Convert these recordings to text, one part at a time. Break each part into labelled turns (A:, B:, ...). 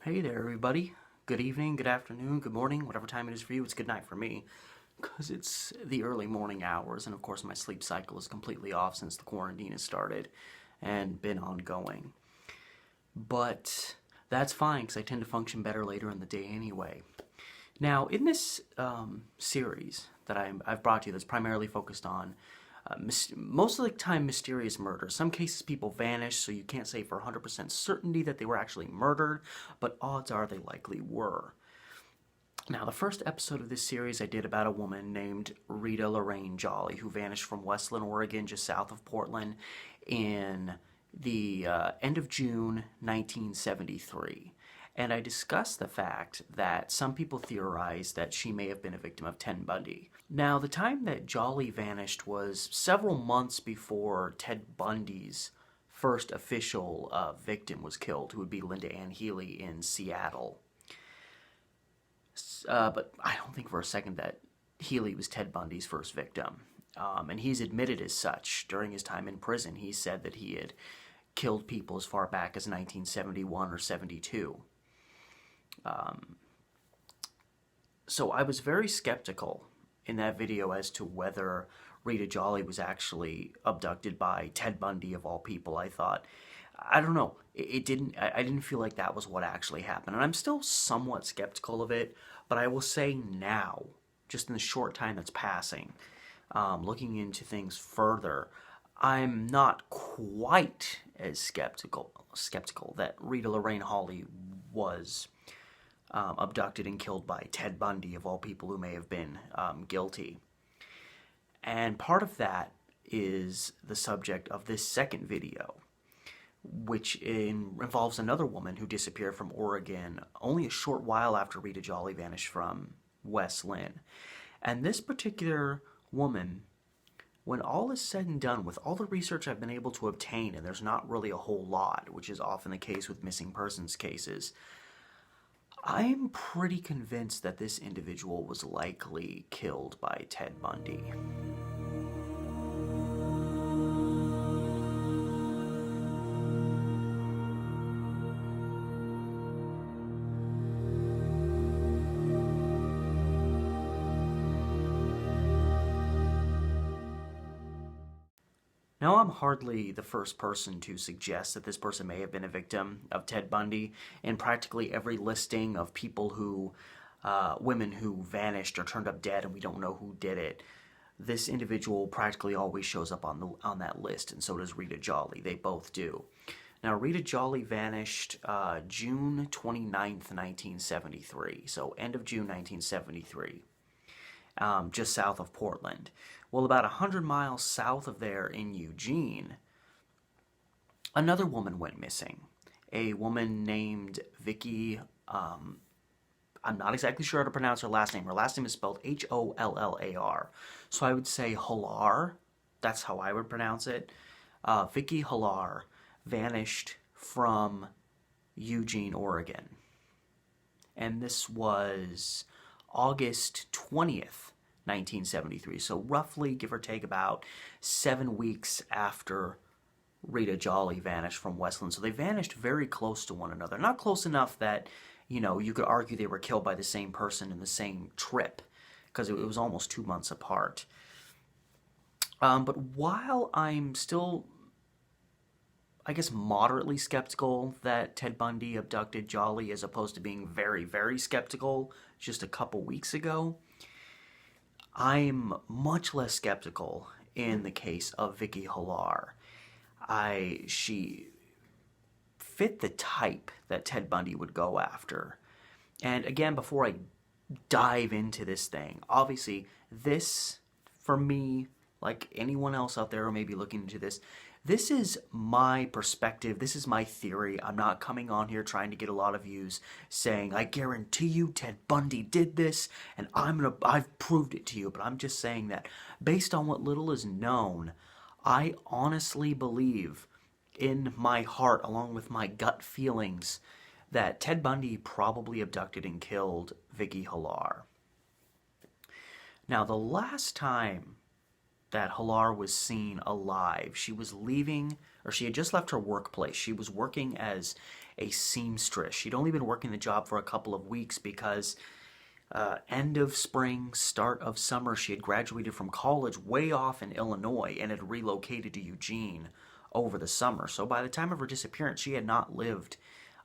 A: Hey there, everybody. Good evening, good afternoon, good morning, whatever time it is for you. It's good night for me because it's the early morning hours, and of course, my sleep cycle is completely off since the quarantine has started and been ongoing. But that's fine because I tend to function better later in the day anyway. Now, in this series that I've brought to you that's primarily focused on most of the time mysterious murder. Some cases people vanish, so you can't say for 100% certainty that they were actually murdered, but odds are they likely were. Now, the first episode of this series I did about a woman named Rita Lorraine Jolly who vanished from West Linn, Oregon, just south of Portland, in the end of June 1973. And I discussed the fact that some people theorize that she may have been a victim of Ted Bundy. Now, the time that Jolly vanished was several months before Ted Bundy's first official victim was killed, who would be Linda Ann Healy in Seattle. But I don't think for a second that Healy was Ted Bundy's first victim. And he's admitted as such. During his time in prison, he said that he had killed people as far back as 1971 or 72. So I was very skeptical in that video as to whether Rita Jolly was actually abducted by Ted Bundy of all people. I thought, I don't know, I didn't feel like that was what actually happened. And I'm still somewhat skeptical of it, but I will say now, just in the short time that's passing, looking into things further, I'm not quite as skeptical that Rita Lorraine Jolly was abducted and killed by Ted Bundy, of all people who may have been guilty. And part of that is the subject of this second video, which involves another woman who disappeared from Oregon only a short while after Rita Jolly vanished from West Linn. And this particular woman, when all is said and done, with all the research I've been able to obtain, and there's not really a whole lot, which is often the case with missing persons cases, I'm pretty convinced that this individual was likely killed by Ted Bundy. Now, I'm hardly the first person to suggest that this person may have been a victim of Ted Bundy. In practically every listing of people who, women who vanished or turned up dead and we don't know who did it, this individual practically always shows up on that list, and so does Rita Jolly. They both do. Now, Rita Jolly vanished June 29th, 1973, so end of June 1973. Just south of Portland. Well, about 100 miles south of there in Eugene, another woman went missing. A woman named Vicki, I'm not exactly sure how to pronounce her last name. Her last name is spelled Hollar. So I would say Hollar. That's how I would pronounce it. Vicki Hollar vanished from Eugene, Oregon. And this was August 20th, 1973. So roughly, give or take, about 7 weeks after Rita Jolly vanished from West Linn. So they vanished very close to one another. Not close enough that, you could argue they were killed by the same person in the same trip, because it was almost 2 months apart. But while I'm still, I guess, moderately skeptical that Ted Bundy abducted Jolly, as opposed to being very, very skeptical just a couple weeks ago, I'm much less skeptical in the case of Vicki Hollar. She fit the type that Ted Bundy would go after. And again, before I dive into this thing, obviously this, for me, like anyone else out there who may be looking into this, this is my perspective, this is my theory. I'm not coming on here trying to get a lot of views saying, I guarantee you Ted Bundy did this, and I've proved it to you. But I'm just saying that based on what little is known, I honestly believe in my heart, along with my gut feelings, that Ted Bundy probably abducted and killed Vicki Hollar. Now, the last time that Hollar was seen alive, she was leaving or she had just left her workplace. She was working as a seamstress. She'd only been working the job for a couple of weeks because end of spring, start of summer, she had graduated from college way off in Illinois and had relocated to Eugene over the summer. So by the time of her disappearance, she had not lived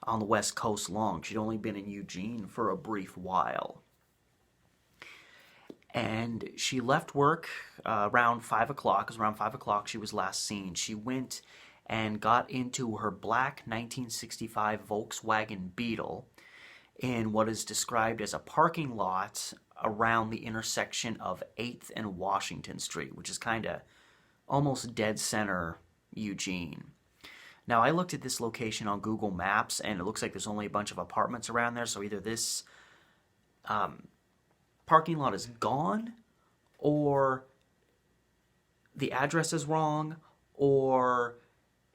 A: on the West Coast long. She'd only been in Eugene for a brief while. And she left work around 5 o'clock. It was around 5 o'clock she was last seen. She went and got into her black 1965 Volkswagen Beetle in what is described as a parking lot around the intersection of 8th and Washington Street, which is kind of almost dead center Eugene. Now, I looked at this location on Google Maps, and it looks like there's only a bunch of apartments around there, so either this parking lot is gone, or the address is wrong, or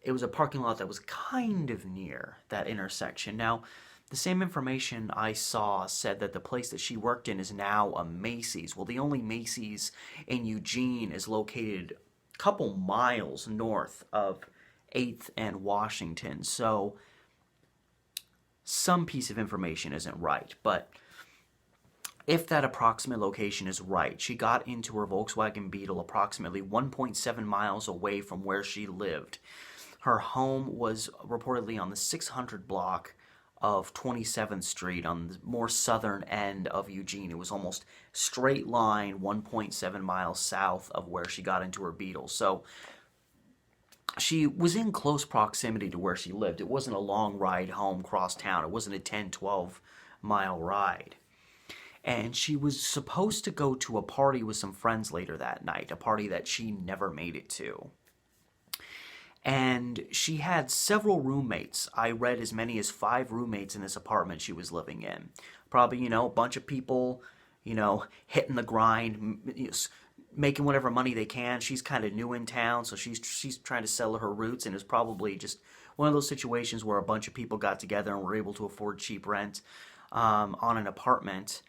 A: it was a parking lot that was kind of near that intersection. Now, the same information I saw said that the place that she worked in is now a Macy's. Well, the only Macy's in Eugene is located a couple miles north of 8th and Washington. So some piece of information isn't right. But if that approximate location is right, she got into her Volkswagen Beetle approximately 1.7 miles away from where she lived. Her home was reportedly on the 600 block of 27th Street on the more southern end of Eugene. It was almost straight line 1.7 miles south of where she got into her Beetle. So she was in close proximity to where she lived. It wasn't a long ride home cross town. It wasn't a 10, 12 mile ride. And she was supposed to go to a party with some friends later that night, a party that she never made it to. And she had several roommates. I read as many as 5 roommates in this apartment she was living in. Probably, a bunch of people, hitting the grind, making whatever money they can. She's kind of new in town, so she's trying to sell her roots, and it's probably just one of those situations where a bunch of people got together and were able to afford cheap rent on an apartment.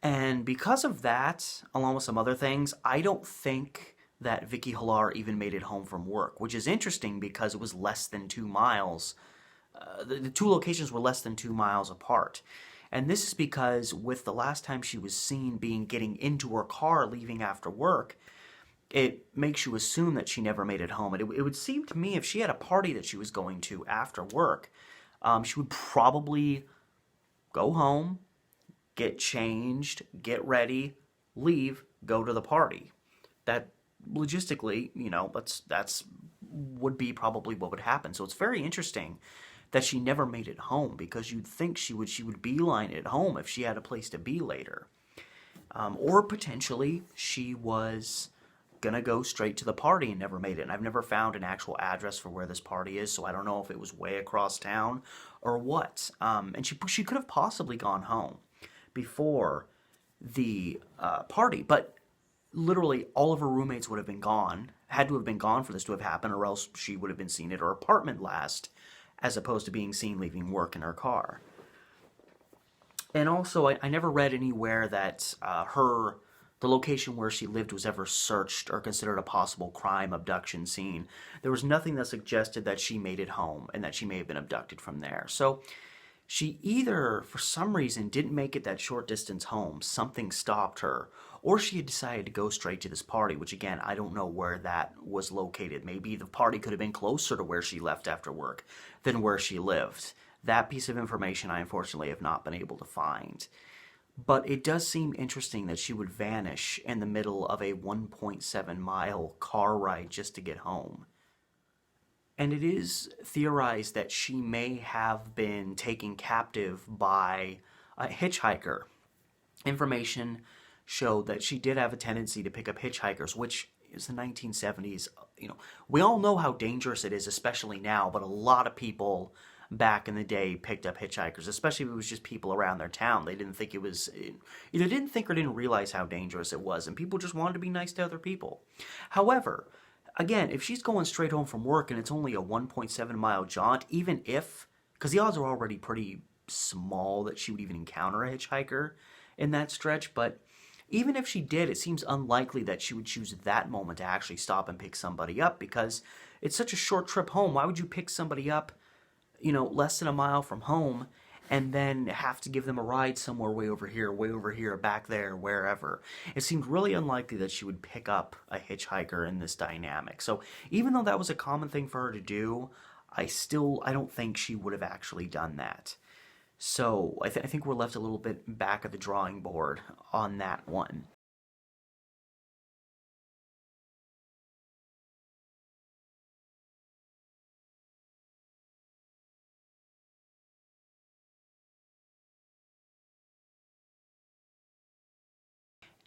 A: And because of that, along with some other things, I don't think that Vicki Hollar even made it home from work, which is interesting because it was less than 2 miles. The two locations were less than 2 miles apart. And this is because with the last time she was seen getting into her car leaving after work, it makes you assume that she never made it home. And it would seem to me if she had a party that she was going to after work, she would probably go home, get changed, get ready, leave, go to the party. That logistically, that's would be probably what would happen. So it's very interesting that she never made it home, because you'd think she would beeline it home if she had a place to be later. Or potentially she was gonna go straight to the party and never made it. And I've never found an actual address for where this party is, so I don't know if it was way across town or what. And she could have possibly gone home before the party, but literally all of her roommates would have been gone, had to have been gone for this to have happened, or else she would have been seen at her apartment last, as opposed to being seen leaving work in her car. And also, I never read anywhere that the location where she lived was ever searched or considered a possible crime abduction scene. There was nothing that suggested that she made it home and that she may have been abducted from there. So she either, for some reason, didn't make it that short distance home, something stopped her, or she had decided to go straight to this party, which again, I don't know where that was located. Maybe the party could have been closer to where she left after work than where she lived. That piece of information I unfortunately have not been able to find. But it does seem interesting that she would vanish in the middle of a 1.7 mile car ride just to get home. And it is theorized that she may have been taken captive by a hitchhiker. Information showed that she did have a tendency to pick up hitchhikers, which is the 1970s. We all know how dangerous it is, especially now, but a lot of people back in the day picked up hitchhikers, especially if it was just people around their town. They didn't think either didn't think or didn't realize how dangerous it was, and people just wanted to be nice to other people. However, again, if she's going straight home from work and it's only a 1.7 mile jaunt, even if, because the odds are already pretty small that she would even encounter a hitchhiker in that stretch, but even if she did, it seems unlikely that she would choose that moment to actually stop and pick somebody up because it's such a short trip home. Why would you pick somebody up, less than a mile from home and then have to give them a ride somewhere way over here, back there, wherever? It seemed really unlikely that she would pick up a hitchhiker in this dynamic. So even though that was a common thing for her to do, I don't think she would have actually done that. So I think we're left a little bit back of the drawing board on that one.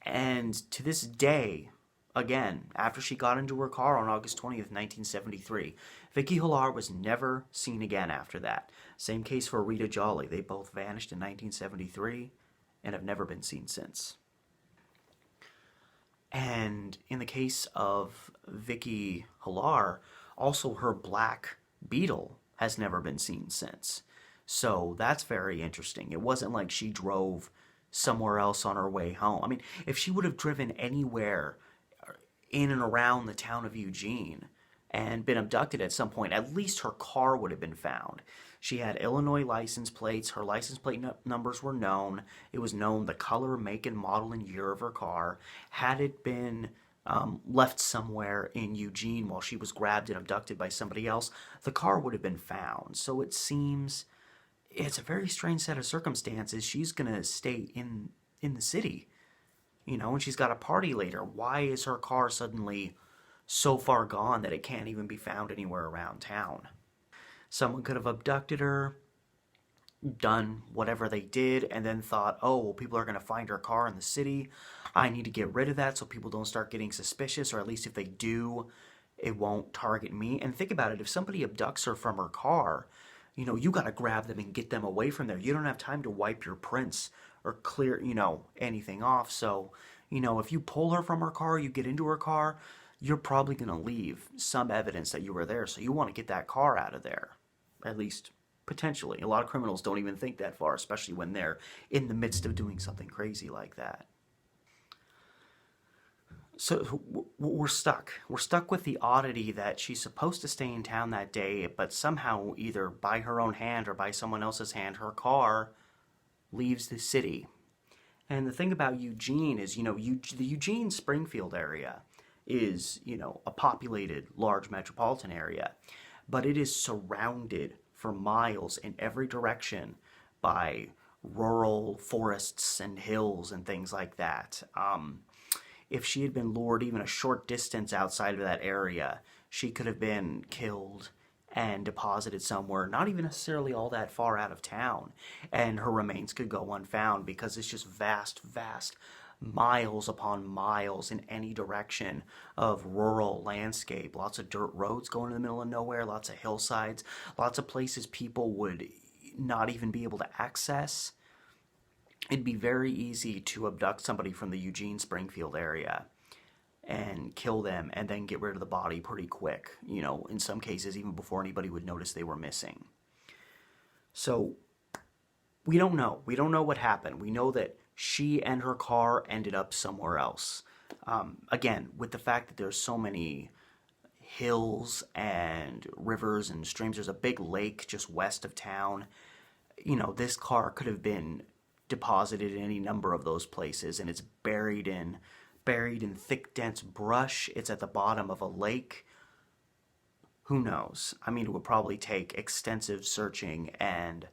A: And to this day, again, after she got into her car on August 20th, 1973, Vicki Hollar was never seen again after that. Same case for Rita Jolly. They both vanished in 1973 and have never been seen since. And in the case of Vicki Hollar, also her black Beetle has never been seen since. So that's very interesting. It wasn't like she drove somewhere else on her way home. I mean, if she would have driven anywhere in and around the town of Eugene and been abducted at some point, at least her car would have been found. She had Illinois license plates. Her license plate numbers were known. It was known the color, make, and model and year of her car. Had it been left somewhere in Eugene while she was grabbed and abducted by somebody else, the car would have been found. So it seems it's a very strange set of circumstances. She's going to stay in the city, and she's got a party later. Why is her car suddenly so far gone that it can't even be found anywhere around town? Someone could have abducted her, done whatever they did, and then thought, oh, well, people are going to find her car in the city. I need to get rid of that so people don't start getting suspicious, or at least if they do, it won't target me. And think about it, if somebody abducts her from her car, you got to grab them and get them away from there. You don't have time to wipe your prints or clear, anything off. So, if you pull her from her car, you get into her car, you're probably going to leave some evidence that you were there. So you want to get that car out of there, at least potentially. A lot of criminals don't even think that far, especially when they're in the midst of doing something crazy like that. So we're stuck. We're stuck with the oddity that she's supposed to stay in town that day, but somehow, either by her own hand or by someone else's hand, her car leaves the city. And the thing about Eugene is, the Eugene-Springfield area is, a populated, large metropolitan area, but it is surrounded for miles in every direction by rural forests and hills and things like that. If she had been lured even a short distance outside of that area, she could have been killed and deposited somewhere, not even necessarily all that far out of town, and her remains could go unfound because it's just vast, vast miles upon miles in any direction of rural landscape. Lots of dirt roads going in the middle of nowhere, lots of hillsides, lots of places people would not even be able to access. It'd be very easy to abduct somebody from the Eugene-Springfield area and kill them and then get rid of the body pretty quick, in some cases even before anybody would notice they were missing. So we don't know. We don't know what happened. We know that she and her car ended up somewhere else. Again, with the fact that there's so many hills and rivers and streams, there's a big lake just west of town. This car could have been deposited in any number of those places, and it's buried in thick, dense brush. It's at the bottom of a lake. Who knows? I mean, it would probably take extensive searching and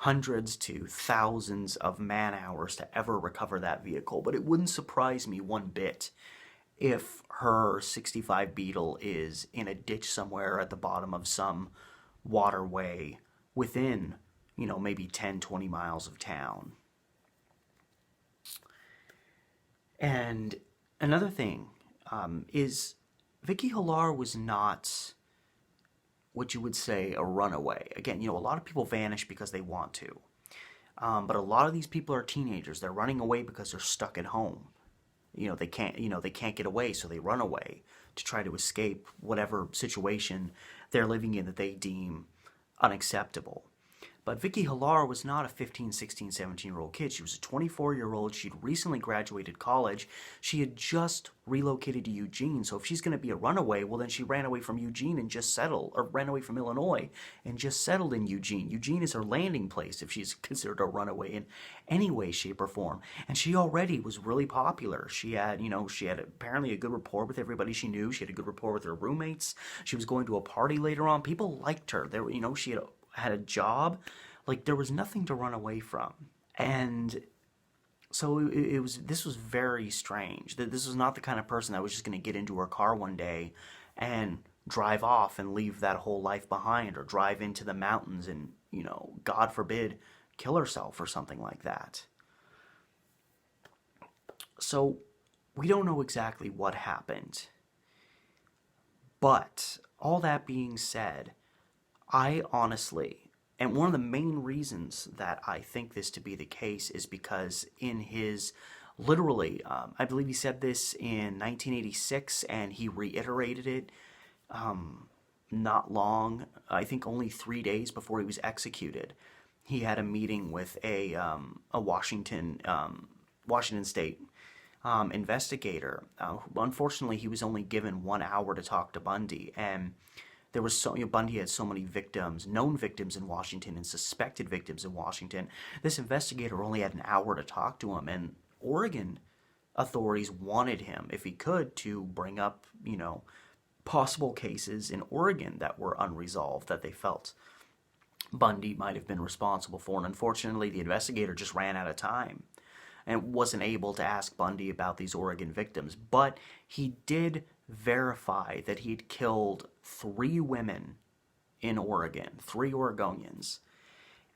A: hundreds to thousands of man-hours to ever recover that vehicle, but it wouldn't surprise me one bit if her 65 Beetle is in a ditch somewhere at the bottom of some waterway within, maybe 10, 20 miles of town. And another thing is Vicki Hollar was not what you would say a runaway. Again, a lot of people vanish because they want to. But a lot of these people are teenagers. They're running away because they're stuck at home. They can't get away, so they run away to try to escape whatever situation they're living in that they deem unacceptable. But Vicki Hollar was not a 15, 16, 17-year-old kid. She was a 24-year-old. She'd recently graduated college. She had just relocated to Eugene. So if she's going to be a runaway, well, then she ran away from Eugene and just settled, or ran away from Illinois and just settled in Eugene. Eugene is her landing place if she's considered a runaway in any way, shape, or form. And she already was really popular. She had apparently a good rapport with everybody she knew. She had a good rapport with her roommates. She was going to a party later on. People liked her. There, she had a job. Like, there was nothing to run away from. And so this was very strange. That this was not the kind of person that was just going to get into her car one day and drive off and leave that whole life behind, or drive into the mountains and, God forbid, kill herself or something like that. So we don't know exactly what happened. But all that being said, I honestly, and one of the main reasons that I think this to be the case is because in his, literally, I believe he said this in 1986, and he reiterated it not long, I think only 3 days before he was executed. He had a meeting with a Washington State investigator. Unfortunately, he was only given 1 hour to talk to Bundy, and there was Bundy had so many victims, known victims in Washington and suspected victims in Washington. This investigator only had an hour to talk to him, and Oregon authorities wanted him, if he could, to bring up, possible cases in Oregon that were unresolved that they felt Bundy might have been responsible for. And unfortunately, the investigator just ran out of time and wasn't able to ask Bundy about these Oregon victims. But he did verify that he'd killed 3 women in Oregon, 3 Oregonians.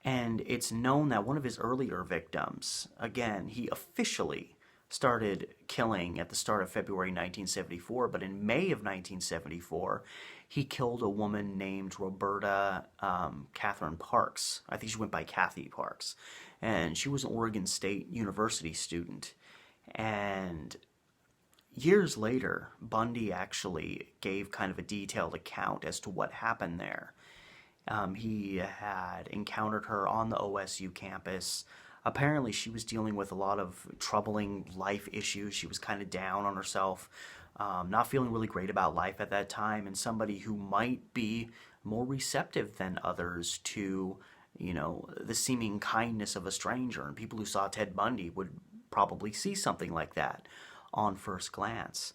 A: And it's known that one of his earlier victims, again, he officially started killing at the start of February 1974, but in May of 1974, he killed a woman named Roberta Catherine Parks. I think she went by Kathy Parks. And she was an Oregon State University student. And years later, Bundy actually gave kind of a detailed account as to what happened there. He had encountered her on the OSU campus. Apparently, she was dealing with a lot of troubling life issues. She was kind of down on herself, not feeling really great about life at that time, and somebody who might be more receptive than others to, the seeming kindness of a stranger. And people who saw Ted Bundy would probably see something like that on first glance.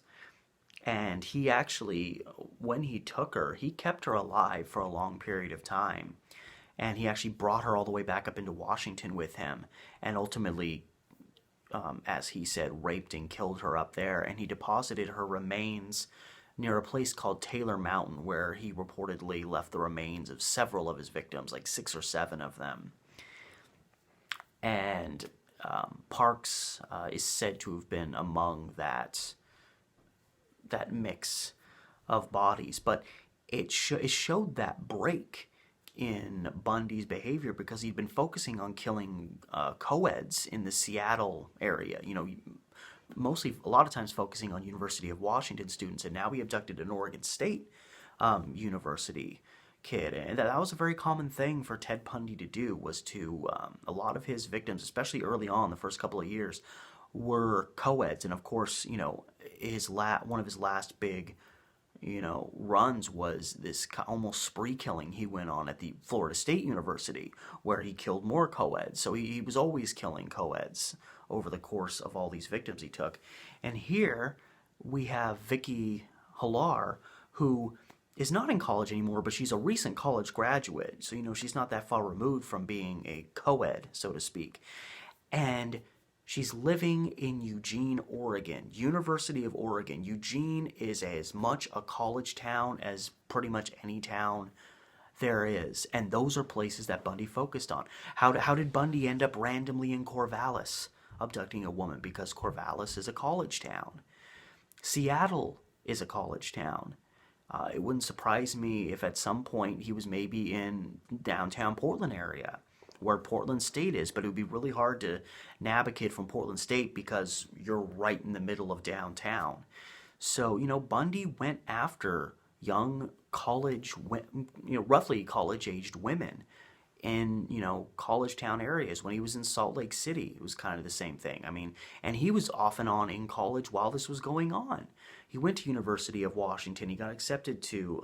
A: And he actually, when he took her, he kept her alive for a long period of time. And he actually brought her all the way back up into Washington with him, and ultimately, as he said, raped and killed her up there. And he deposited her remains near a place called Taylor Mountain, where he reportedly left the remains of several of his victims, like 6 or 7 of them. And Parks is said to have been among that mix of bodies. But it showed that break in Bundy's behavior, because he'd been focusing on killing co-eds in the Seattle area, mostly a lot of times focusing on University of Washington students, and now he abducted an Oregon State University kid. And that was a very common thing for Ted Bundy to do, was to, a lot of his victims, especially early on, the first couple of years, were co-eds. And of course, one of his last big runs was this almost spree killing he went on at the Florida State University, where he killed more co-eds. So he was always killing co-eds over the course of all these victims he took. And here we have Vicki Hollar, who is not in college anymore, but she's a recent college graduate. So, she's not that far removed from being a co-ed, so to speak. And she's living in Eugene, Oregon, University of Oregon. Eugene is as much a college town as pretty much any town there is. And those are places that Bundy focused on. How did Bundy end up randomly in Corvallis abducting a woman? Because Corvallis is a college town. Seattle is a college town. It wouldn't surprise me if at some point he was maybe in downtown Portland area, where Portland State is, but it would be really hard to nab a kid from Portland State because you're right in the middle of downtown. So, Bundy went after young college, roughly college-aged women, in, college town areas. When he was in Salt Lake City, it was kind of the same thing. I mean, and he was off and on in college while this was going on. He went to University of Washington. He got accepted to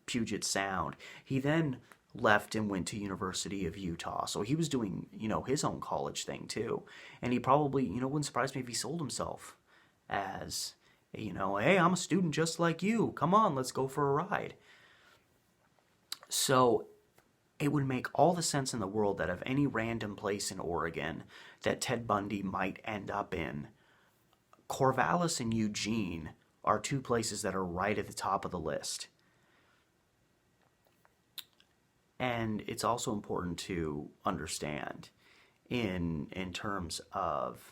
A: Puget Sound. He then left and went to University of Utah. So he was doing, his own college thing too. And he probably, wouldn't surprise me if he sold himself as, hey, I'm a student just like you. Come on, let's go for a ride. So it would make all the sense in the world that of any random place in Oregon that Ted Bundy might end up in, Corvallis and Eugene are two places that are right at the top of the list. And it's also important to understand in terms of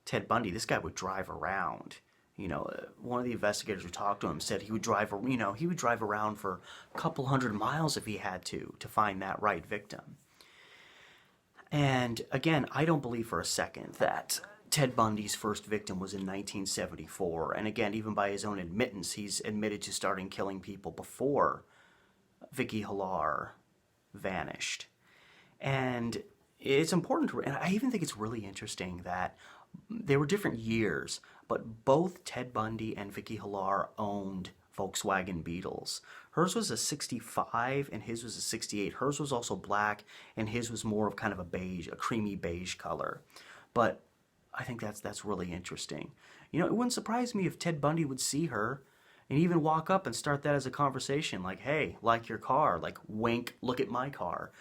A: Ted Bundy, this guy would drive around. One of the investigators who talked to him said he would drive around for a couple 100 miles if he had to find that right victim. And again, I don't believe for a second that Ted Bundy's first victim was in 1974. And again, even by his own admittance, he's admitted to starting killing people before Vicki Hollar vanished. And it's important to, and I even think it's really interesting that they were different years, but both Ted Bundy and Vicki Hollar owned Volkswagen Beetles. Hers was a 65 and his was a 68. Hers was also black and his was more of kind of a beige, a creamy beige color. But I think that's really interesting. It wouldn't surprise me if Ted Bundy would see her and even walk up and start that as a conversation, like, hey, like your car, like, wink, look at my car.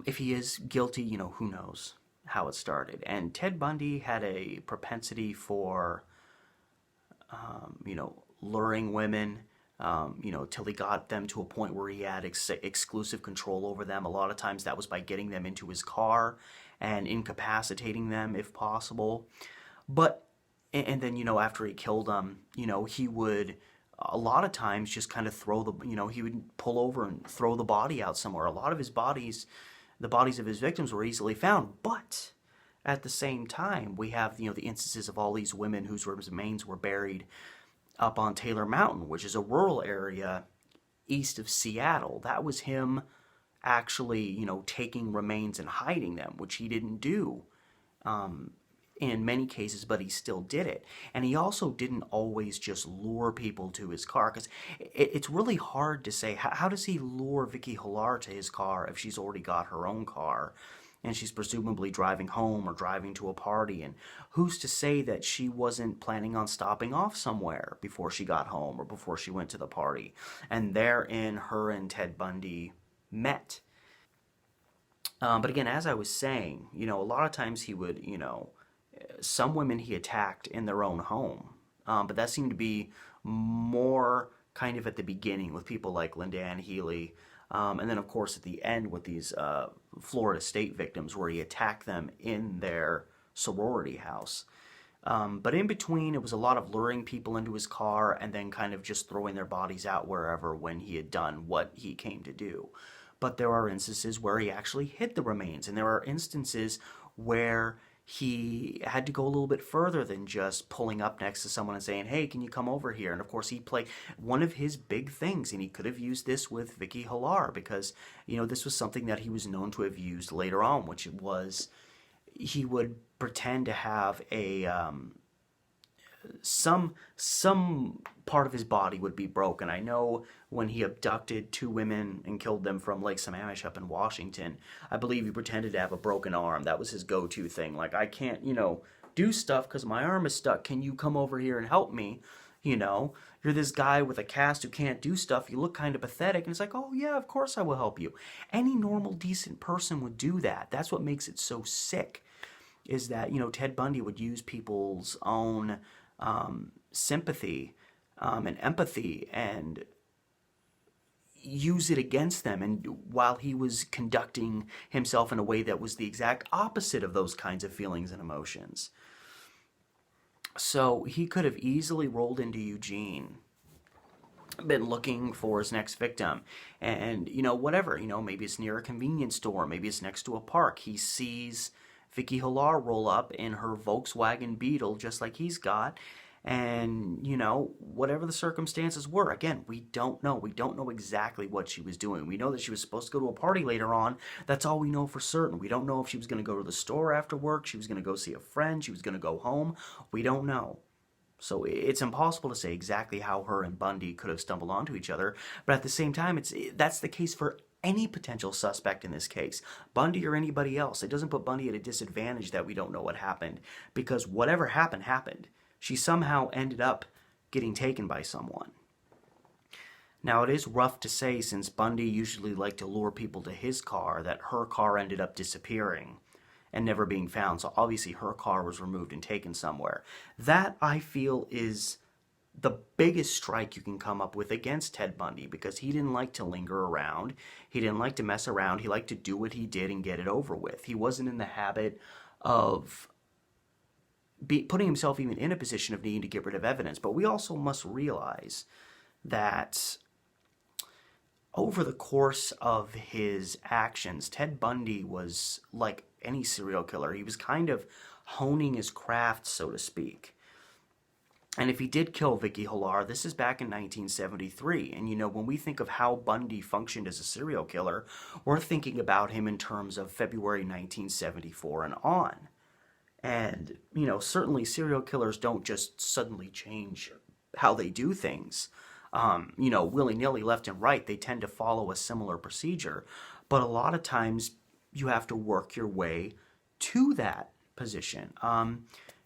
A: If he is guilty, who knows how it started. And Ted Bundy had a propensity for, luring women, till he got them to a point where he had exclusive control over them. A lot of times that was by getting them into his car and incapacitating them if possible. But, and then, after he killed them, he would a lot of times just kind of throw he would pull over and throw the body out somewhere. A lot of the bodies of his victims were easily found, but at the same time, we have, the instances of all these women whose remains were buried up on Taylor Mountain, which is a rural area east of Seattle. That was him actually, taking remains and hiding them, which he didn't do in many cases, but he still did it. And he also didn't always just lure people to his car, because it's really hard to say, how does he lure Vicki Hollar to his car if she's already got her own car and she's presumably driving home or driving to a party? And who's to say that she wasn't planning on stopping off somewhere before she got home or before she went to the party? And therein, her and Ted Bundy met. But again, as I was saying, a lot of times he would, some women he attacked in their own home, but that seemed to be more kind of at the beginning with people like Linda Ann Healy, and then of course at the end with these Florida State victims where he attacked them in their sorority house. But in between, it was a lot of luring people into his car and then kind of just throwing their bodies out wherever when he had done what he came to do. But there are instances where he actually hid the remains, and there are instances where he had to go a little bit further than just pulling up next to someone and saying, hey, can you come over here? And of course he played one of his big things, and he could have used this with Vicki Hollar because, this was something that he was known to have used later on, which was he would pretend to have a some part of his body would be broken. I know when he abducted 2 women and killed them from Lake Sammamish up in Washington, I believe he pretended to have a broken arm. That was his go-to thing. Like, I can't, do stuff because my arm is stuck. Can you come over here and help me? You're this guy with a cast who can't do stuff. You look kind of pathetic. And it's like, oh, yeah, of course I will help you. Any normal, decent person would do that. That's what makes it so sick, is that, Ted Bundy would use people's own sympathy and empathy and use it against them, and while he was conducting himself in a way that was the exact opposite of those kinds of feelings and emotions. So he could have easily rolled into Eugene, been looking for his next victim, and whatever, maybe it's near a convenience store, maybe it's next to a park. He sees Vicki Hollar roll up in her Volkswagen Beetle just like he's got, And, whatever the circumstances were, again, we don't know. We don't know exactly what she was doing. We know that she was supposed to go to a party later on. That's all we know for certain. We don't know if she was going to go to the store after work, she was going to go see a friend, she was going to go home. We don't know. So it's impossible to say exactly how her and Bundy could have stumbled onto each other. But at the same time, that's the case for any potential suspect in this case, Bundy or anybody else. It doesn't put Bundy at a disadvantage that we don't know what happened, because whatever happened, happened. She somehow ended up getting taken by someone. Now, it is rough to say, since Bundy usually liked to lure people to his car, that her car ended up disappearing and never being found. So obviously her car was removed and taken somewhere. That, I feel, is the biggest strike you can come up with against Ted Bundy, because he didn't like to linger around. He didn't like to mess around. He liked to do what he did and get it over with. He wasn't in the habit of putting himself even in a position of needing to get rid of evidence. But we also must realize that over the course of his actions, Ted Bundy was like any serial killer. He was kind of honing his craft, so to speak. And if he did kill Vicki Hollar, this is back in 1973. And, when we think of how Bundy functioned as a serial killer, we're thinking about him in terms of February 1974 and on. And, certainly serial killers don't just suddenly change how they do things. Willy-nilly, left and right, they tend to follow a similar procedure. But a lot of times you have to work your way to that position.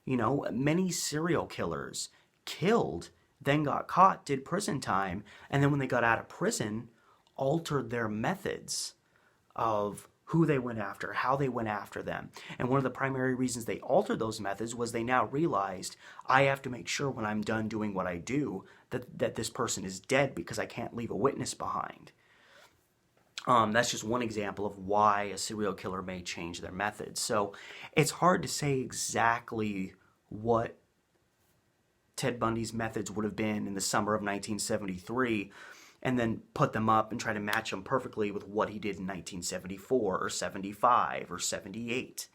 A: Many serial killers killed, then got caught, did prison time, and then when they got out of prison, altered their methods of who they went after, how they went after them. And one of the primary reasons they altered those methods was they now realized, I have to make sure when I'm done doing what I do that this person is dead, because I can't leave a witness behind. That's just one example of why a serial killer may change their methods. So it's hard to say exactly what Ted Bundy's methods would have been in the summer of 1973, and then put them up and try to match them perfectly with what he did in 1974 or 75 or 78.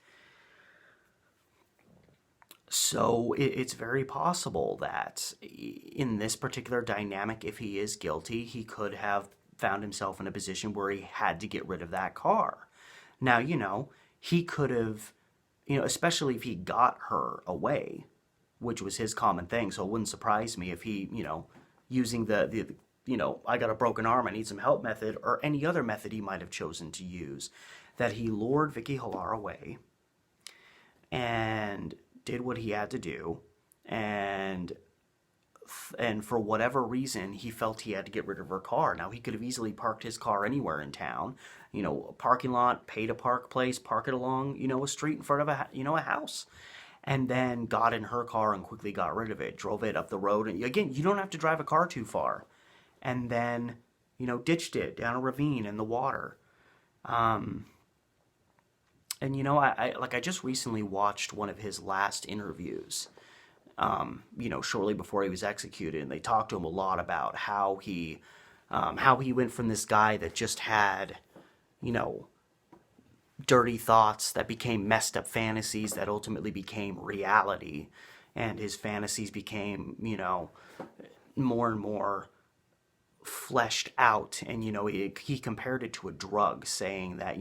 A: So it's very possible that in this particular dynamic, if he is guilty, he could have found himself in a position where he had to get rid of that car. Now, he could have, especially if he got her away, which was his common thing. So it wouldn't surprise me if he, using the I got a broken arm, I need some help method, or any other method he might have chosen to use, that he lured Vicki Hollar away and did what he had to do, and for whatever reason, he felt he had to get rid of her car. Now, he could have easily parked his car anywhere in town, a parking lot, paid a park place, park it along, a street in front of a house, and then got in her car and quickly got rid of it, drove it up the road. And again, you don't have to drive a car too far. And then, ditched it down a ravine in the water. And, I just recently watched one of his last interviews, shortly before he was executed. And they talked to him a lot about how he went from this guy that just had, dirty thoughts that became messed up fantasies that ultimately became reality. And his fantasies became, more and more fleshed out. And, he compared it to a drug, saying that,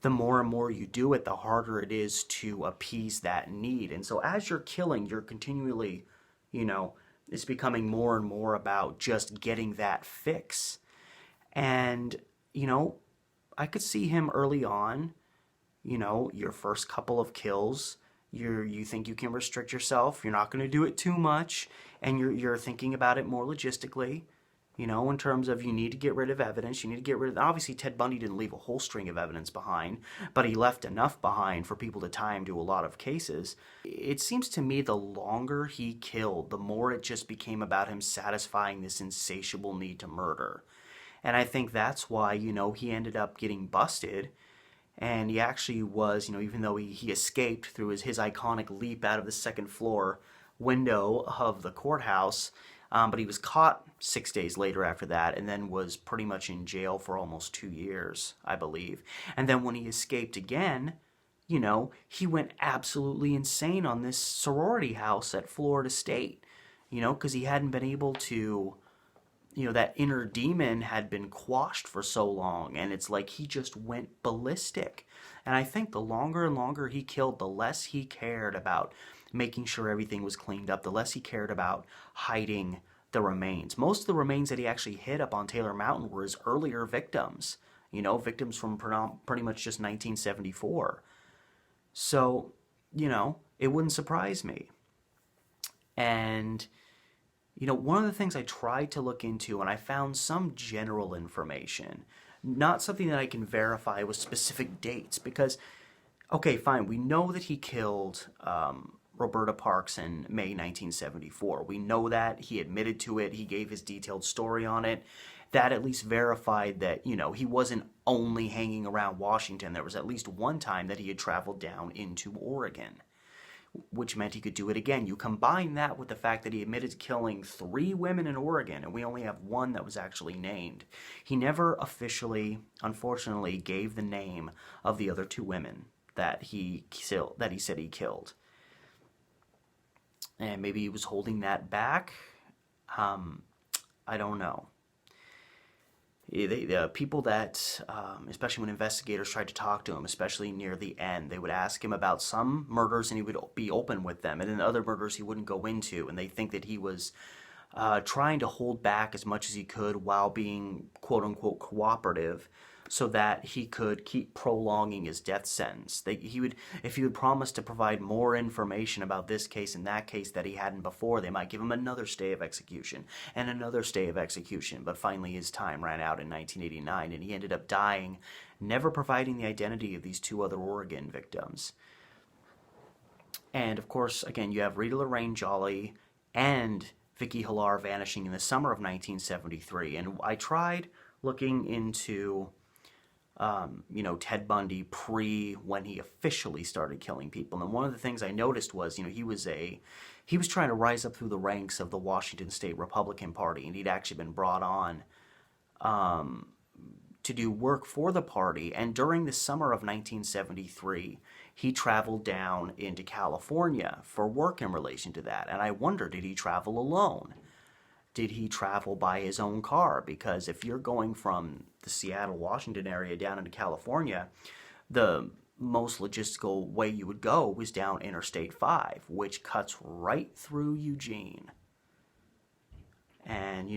A: the more and more you do it, the harder it is to appease that need. And so as you're killing, you're continually, it's becoming more and more about just getting that fix. And, I could see him early on, your first couple of kills, you think you can restrict yourself, you're not going to do it too much, and you're thinking about it more logistically, in terms of you need to get rid of evidence, you need to get rid of, obviously Ted Bundy didn't leave a whole string of evidence behind, but he left enough behind for people to tie him to a lot of cases. It seems to me the longer he killed, the more it just became about him satisfying this insatiable need to murder. And I think that's why, he ended up getting busted. And he actually was, even though he escaped through his iconic leap out of the second floor window of the courthouse, but he was caught 6 days later after that, and then was pretty much in jail for almost 2 years, I believe. And then when he escaped again, he went absolutely insane on this sorority house at Florida State. because he hadn't been able to, that inner demon had been quashed for so long, and it's like he just went ballistic. And I think the longer and longer he killed, the less he cared about making sure everything was cleaned up, the less he cared about hiding the remains. Most of the remains that he actually hid up on Taylor Mountain were his earlier victims, victims from pretty much just 1974. So, it wouldn't surprise me. And, one of the things I tried to look into, and I found some general information, not something that I can verify with specific dates, because, okay, fine, we know that he killed Roberta Parks in May 1974. We know that. He admitted to it. He gave his detailed story on it. That at least verified that, he wasn't only hanging around Washington. There was at least one time that he had traveled down into Oregon, which meant he could do it again. You combine that with the fact that he admitted to killing 3 women in Oregon, and we only have one that was actually named. He never officially, unfortunately, gave the name of the other 2 women that he said he killed. And maybe he was holding that back. I don't know. The people that, especially when investigators tried to talk to him, especially near the end, they would ask him about some murders and he would be open with them, and then other murders he wouldn't go into, and they think that he was trying to hold back as much as he could while being quote-unquote cooperative, so that he could keep prolonging his death sentence. If he would promise to provide more information about this case and that case that he hadn't before, they might give him another stay of execution and another stay of execution. But finally his time ran out in 1989, and he ended up dying, never providing the identity of these 2 other Oregon victims. And of course, again, you have Rita Lorraine Jolly and Vicki Hollar vanishing in the summer of 1973. And I tried looking into Ted Bundy when he officially started killing people. And one of the things I noticed was, he was trying to rise up through the ranks of the Washington State Republican Party, and he'd actually been brought on to do work for the party. And during the summer of 1973, he traveled down into California for work in relation to that. And I wonder, did he travel alone? Did he travel by his own car? Because if you're going from the Seattle, Washington area down into California, the most logistical way you would go was down Interstate 5, which cuts right through Eugene. And,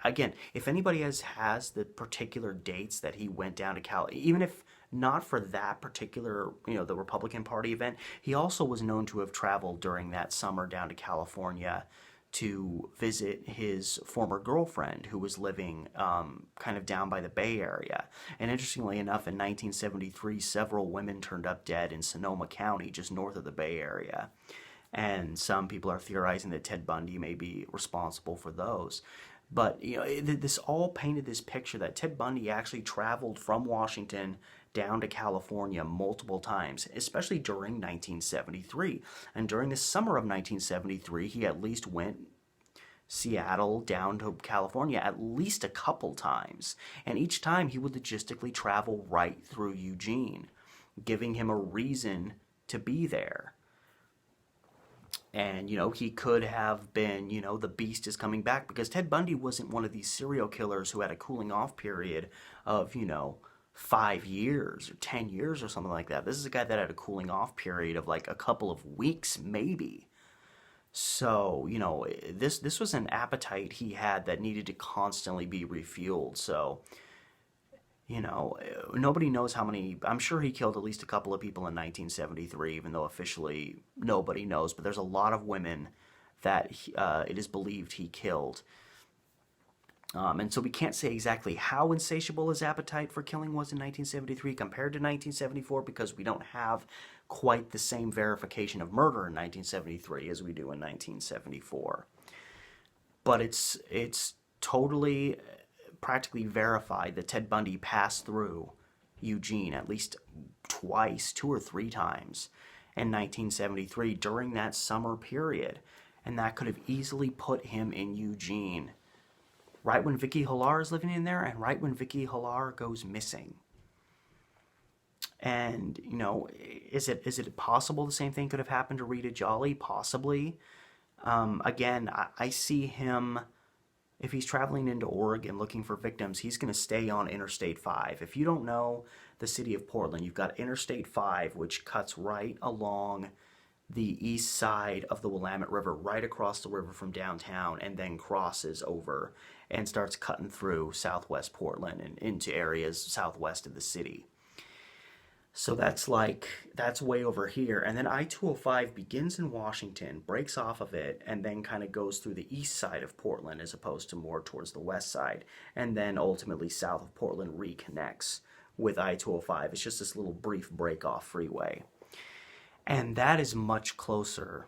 A: again, if anybody has the particular dates that he went down to Cal, even if not for that particular, the Republican Party event, he also was known to have traveled during that summer down to California to visit his former girlfriend, who was living kind of down by the Bay Area. And interestingly enough, in 1973, several women turned up dead in Sonoma County, just north of the Bay Area. And some people are theorizing that Ted Bundy may be responsible for those. But, this all painted this picture that Ted Bundy actually traveled from Washington down to California multiple times, especially during 1973. And during the summer of 1973, he at least went Seattle down to California at least a couple times. And each time he would logistically travel right through Eugene, giving him a reason to be there. And, he could have been, the beast is coming back, because Ted Bundy wasn't one of these serial killers who had a cooling off period of, 5 years or 10 years or something like that. This is a guy that had a cooling off period of like a couple of weeks, maybe. So, this was an appetite he had that needed to constantly be refueled. So, nobody knows how many. I'm sure he killed at least a couple of people in 1973, even though officially nobody knows. But there's a lot of women that it is believed he killed. And so we can't say exactly how insatiable his appetite for killing was in 1973 compared to 1974, because we don't have quite the same verification of murder in 1973 as we do in 1974. But it's totally practically verified that Ted Bundy passed through Eugene at least twice, 2 or 3 times in 1973 during that summer period. And that could have easily put him in Eugene right when Vicki Hollar is living in there and right when Vicki Hollar goes missing. And, is it possible the same thing could have happened to Rita Jolly? Possibly. Again, I see him, if he's traveling into Oregon looking for victims, he's going to stay on Interstate 5. If you don't know the city of Portland, you've got Interstate 5, which cuts right along the east side of the Willamette River, right across the river from downtown, and then crosses over and starts cutting through southwest Portland and into areas southwest of the city. So that's way over here. And then I-205 begins in Washington, breaks off of it, and then kind of goes through the east side of Portland as opposed to more towards the west side. And then ultimately south of Portland reconnects with I-205. It's just this little brief break-off freeway. And that is much closer.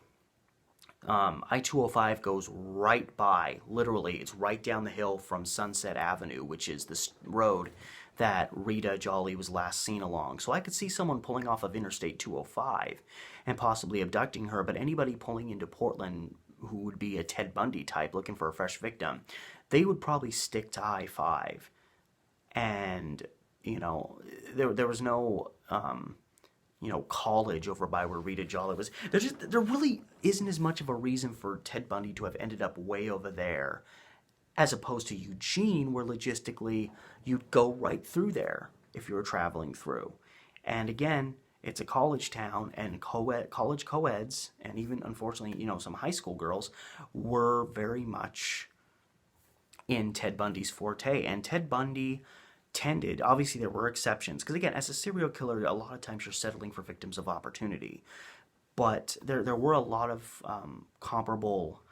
A: I-205 goes right by, literally, it's right down the hill from Sunset Avenue, which is the road that Rita Jolly was last seen along. So I could see someone pulling off of Interstate 205 and possibly abducting her, but anybody pulling into Portland who would be a Ted Bundy type looking for a fresh victim, they would probably stick to I-5. And, there was no... college over by where Rita Jolly was. There really isn't as much of a reason for Ted Bundy to have ended up way over there, as opposed to Eugene, where logistically you'd go right through there if you were traveling through. And again, it's a college town, and college co-eds, and even unfortunately, some high school girls were very much in Ted Bundy's forte. And Ted Bundy tended, obviously there were exceptions, because again, as a serial killer, a lot of times you're settling for victims of opportunity, but there were a lot of comparable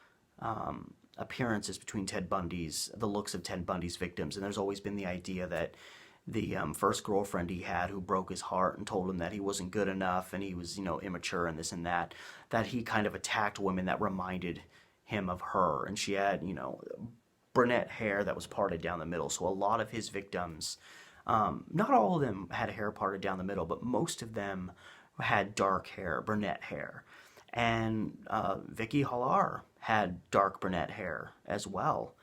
A: appearances between the looks of Ted Bundy's victims, and there's always been the idea that the first girlfriend he had, who broke his heart and told him that he wasn't good enough and he was, immature and this and that he kind of attacked women that reminded him of her, and she had, brunette hair that was parted down the middle. So a lot of his victims, not all of them had hair parted down the middle, but most of them had dark hair, brunette hair. And Vicki Hollar had dark brunette hair as well.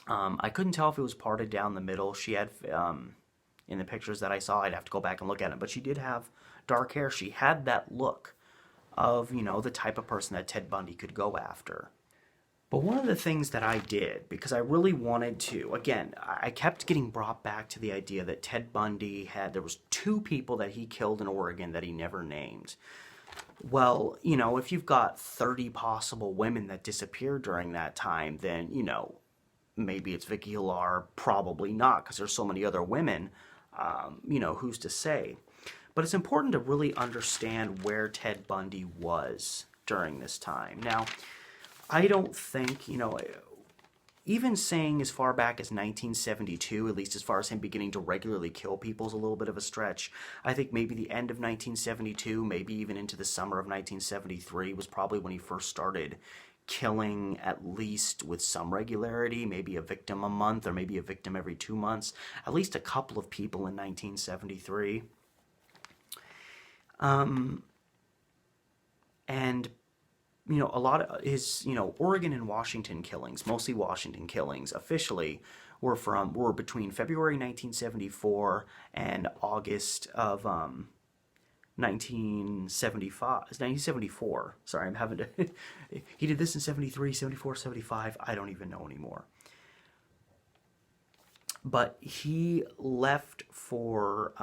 A: I couldn't tell if it was parted down the middle. She had, in the pictures that I saw, I'd have to go back and look at it, but she did have dark hair. She had that look of, the type of person that Ted Bundy could go after. But one of the things that I did, because I really wanted to, again, I kept getting brought back to the idea that Ted Bundy there was 2 people that he killed in Oregon that he never named. Well, if you've got 30 possible women that disappeared during that time, then, maybe it's Vicki Hollar, probably not, because there's so many other women, who's to say. But it's important to really understand where Ted Bundy was during this time. Now, I don't think, even saying as far back as 1972, at least as far as him beginning to regularly kill people, is a little bit of a stretch. I think maybe the end of 1972, maybe even into the summer of 1973 was probably when he first started killing, at least with some regularity, maybe a victim a month or maybe a victim every 2 months, at least a couple of people in 1973. And a lot of his, Oregon and Washington killings, mostly Washington killings, officially were between February 1974 and August of 1974. Sorry, I'm having to... He did this in 73, 74, 75. I don't even know anymore. But he left for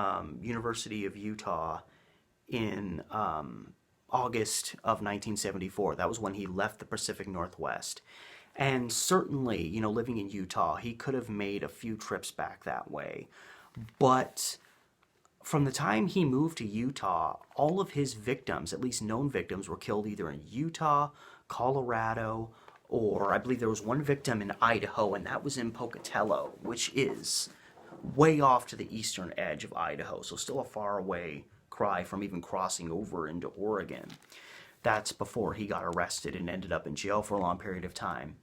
A: University of Utah in... August of 1974. That was when he left the Pacific Northwest. And certainly, living in Utah, he could have made a few trips back that way. But from the time he moved to Utah, all of his victims, at least known victims, were killed either in Utah, Colorado, or I believe there was one victim in Idaho, and that was in Pocatello, which is way off to the eastern edge of Idaho, so still a far away cry from even crossing over into Oregon. That's before he got arrested and ended up in jail for a long period of time.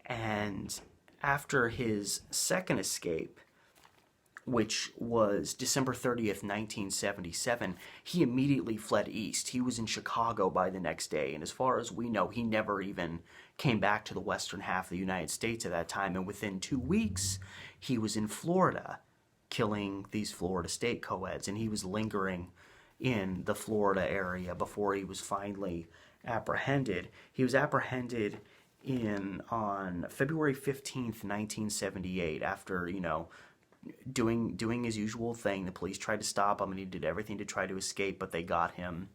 A: And after his second escape, which was December 30th, 1977, he immediately fled east. He was in Chicago by the next day, and as far as we know, he never even came back to the western half of the United States at that time, and within 2 weeks, he was in Florida, killing these Florida state co-eds, and he was lingering in the Florida area before he was finally apprehended. He was apprehended on February 15th, 1978, after, doing his usual thing. The police tried to stop him, and he did everything to try to escape, but they got him.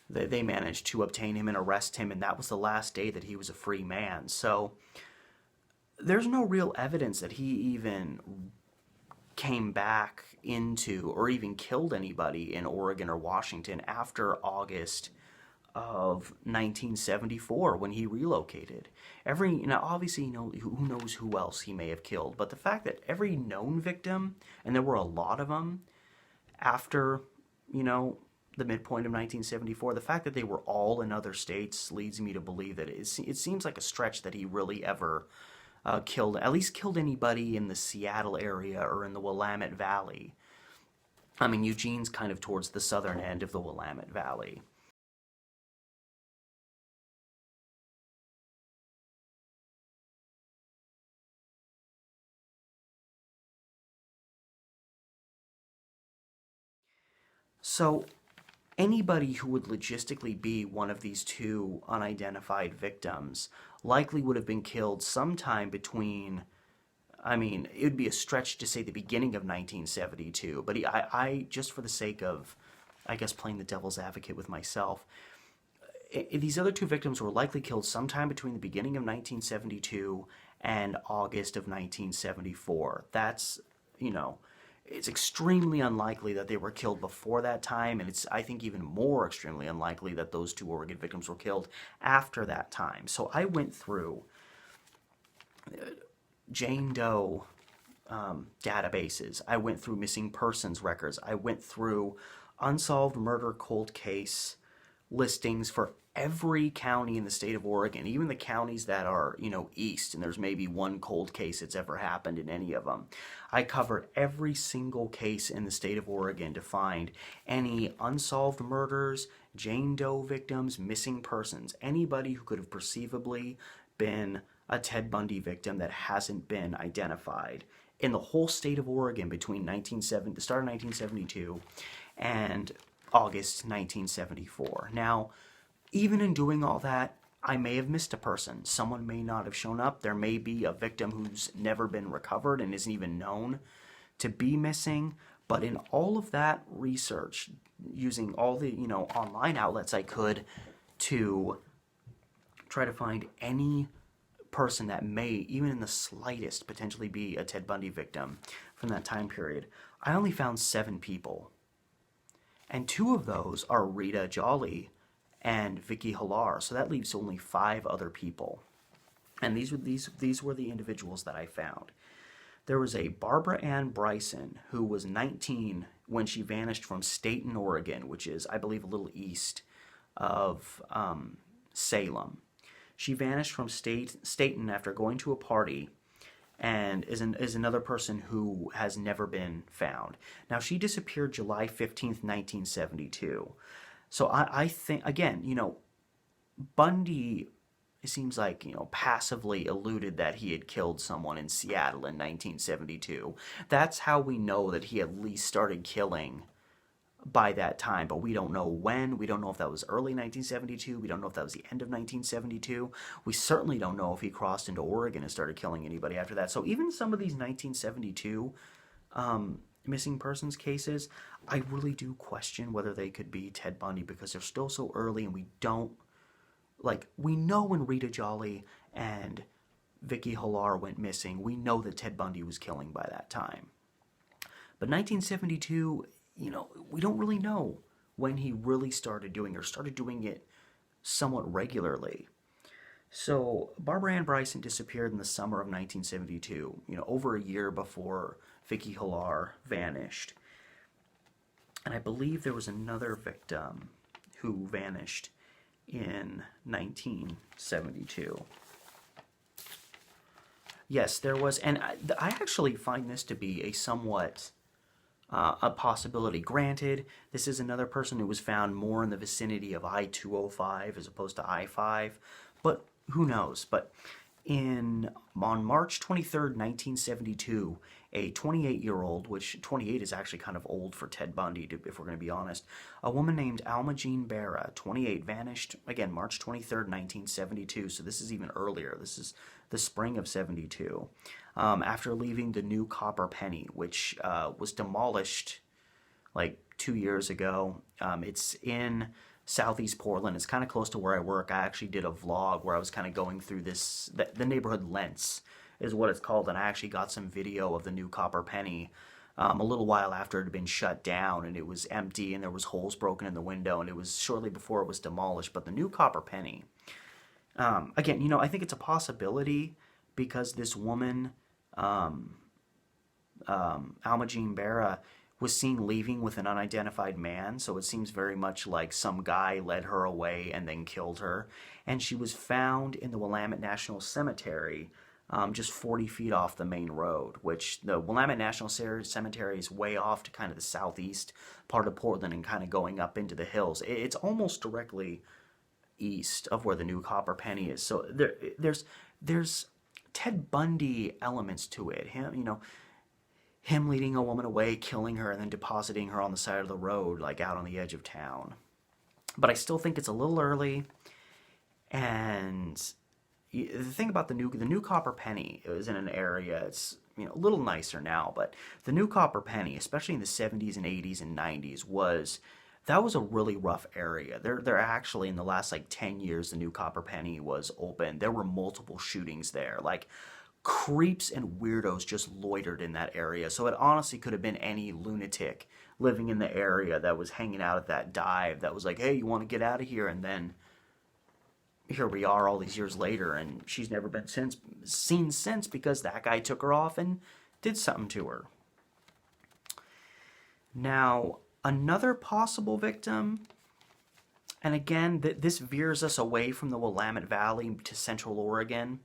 A: They managed to obtain him and arrest him, and that was the last day that he was a free man. So there's no real evidence that he even came back into or even killed anybody in Oregon or Washington after August of 1974 when he relocated. Obviously, who knows who else he may have killed, but the fact that every known victim, and there were a lot of them after, the midpoint of 1974, the fact that they were all in other states leads me to believe that it seems like a stretch that he really ever killed anybody in the Seattle area or in the Willamette Valley. I mean, Eugene's kind of towards the southern end of the Willamette Valley. So anybody who would logistically be one of these two unidentified victims likely would have been killed sometime between, it would be a stretch to say the beginning of 1972, but I just for the sake of, I guess, playing the devil's advocate with myself, these other two victims were likely killed sometime between the beginning of 1972 and August of 1974. That's, it's extremely unlikely that they were killed before that time, and it's, I think, even more extremely unlikely that those two Oregon victims were killed after that time. So I went through Jane Doe databases. I went through missing persons records. I went through unsolved murder cold case listings for every county in the state of Oregon, even the counties that are, east, and there's maybe one cold case that's ever happened in any of them. I covered every single case in the state of Oregon to find any unsolved murders, Jane Doe victims, missing persons, anybody who could have perceivably been a Ted Bundy victim that hasn't been identified in the whole state of Oregon between the start of 1972 and August 1974. Now, even in doing all that, I may have missed a person. Someone may not have shown up. There may be a victim who's never been recovered and isn't even known to be missing. But in all of that research, using all the, online outlets I could to try to find any person that may, even in the slightest, potentially be a Ted Bundy victim from that time period, I only found 7 people. And 2 of those are Rita Jolly and Vicki Hollar, so that leaves only 5 other people. And these were the individuals that I found. There was a Barbara Ann Bryson who was 19 when she vanished from Staten, Oregon, which is, I believe, a little east of Salem. She vanished from Staten after going to a party, and is another person who has never been found. Now, she disappeared July 15th, 1972. So I think, again, Bundy, it seems like, passively alluded that he had killed someone in Seattle in 1972. That's how we know that he at least started killing by that time, but we don't know when. We don't know if that was early 1972. We don't know if that was the end of 1972. We certainly don't know if he crossed into Oregon and started killing anybody after that. So even some of these 1972 missing persons cases, I really do question whether they could be Ted Bundy, because they're still so early, and we know when Rita Jolly and Vicki Hollar went missing, we know that Ted Bundy was killing by that time. But 1972, we don't really know when he really started doing it somewhat regularly. So Barbara Ann Bryson disappeared in the summer of 1972, over a year before Vicki Hollar vanished. And I believe there was another victim who vanished in 1972. Yes, there was, and I actually find this to be a somewhat a possibility. Granted, this is another person who was found more in the vicinity of I-205 as opposed to I-5, but who knows? But On March 23rd, 1972, a 28-year-old, which 28 is actually kind of old for Ted Bundy, if we're going to be honest, a woman named Alma Jean Barra, 28, vanished, again, March 23rd, 1972, so this is even earlier. This is the spring of 72, after leaving the new Copper Penny, which was demolished like 2 years ago. It's in Southeast Portland. It's kind of close to where I work. I actually did a vlog where I was kind of going through the neighborhood Lents is what it's called, and I actually got some video of the new Copper Penny a little while after it had been shut down, and it was empty, and there was holes broken in the window, and it was shortly before it was demolished. But the new Copper Penny, again, I think it's a possibility because this woman, Alma Jean Barra, was seen leaving with an unidentified man, so it seems very much like some guy led her away and then killed her. And she was found in the Willamette National Cemetery, just 40 feet off the main road, which the Willamette National Cemetery is way off to kind of the southeast part of Portland and kind of going up into the hills. It's almost directly east of where the new Copper Penny is. So there's Ted Bundy elements to it. Him leading a woman away, killing her, and then depositing her on the side of the road, like out on the edge of town. But I still think it's a little early. And the thing about the new Copper Penny is in an area, it's a little nicer now, but the new Copper Penny, especially in the 70s and 80s and 90s, was a really rough area. They're actually, in the last 10 years, the new Copper Penny was open. There were multiple shootings there. Creeps and weirdos just loitered in that area. So it honestly could have been any lunatic living in the area that was hanging out at that dive that was like, hey, you want to get out of here? And then here we are all these years later, and she's never been seen since because that guy took her off and did something to her. Now, another possible victim, and again, this veers us away from the Willamette Valley to Central Oregon,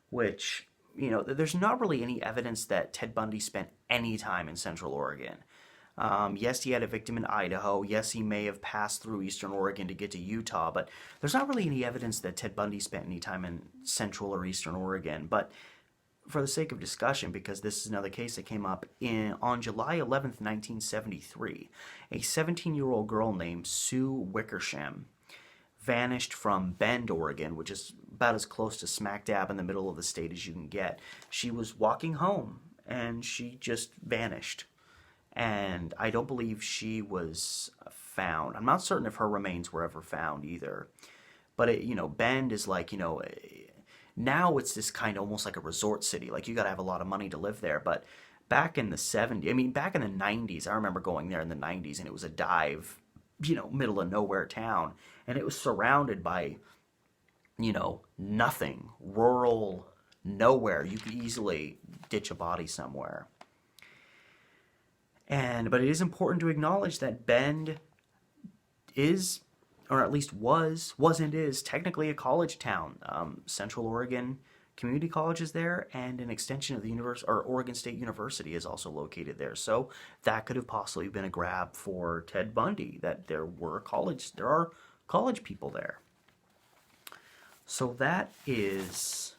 A: which there's not really any evidence that Ted Bundy spent any time in Central Oregon. Yes, he had a victim in Idaho. Yes, he may have passed through Eastern Oregon to get to Utah, but there's not really any evidence that Ted Bundy spent any time in Central or Eastern Oregon. But for the sake of discussion, because this is another case that came up on July 11th, 1973, a 17-year-old girl named Sue Wickersham vanished from Bend, Oregon, which is about as close to smack dab in the middle of the state as you can get. She was walking home, and she just vanished. And I don't believe she was found. I'm not certain if her remains were ever found either. But, Bend is now it's this kind of almost like a resort city. You got to have a lot of money to live there. But back in the 70s, back in the 90s, I remember going there in the 90s, and it was a dive, middle of nowhere town. And it was surrounded by, nothing. Rural, nowhere. You could easily ditch a body somewhere. But it is important to acknowledge that Bend is, or at least was and is, technically a college town. Central Oregon Community College is there, and an extension of the Oregon State University is also located there. So that could have possibly been a grab for Ted Bundy, that there are college people there. So that is,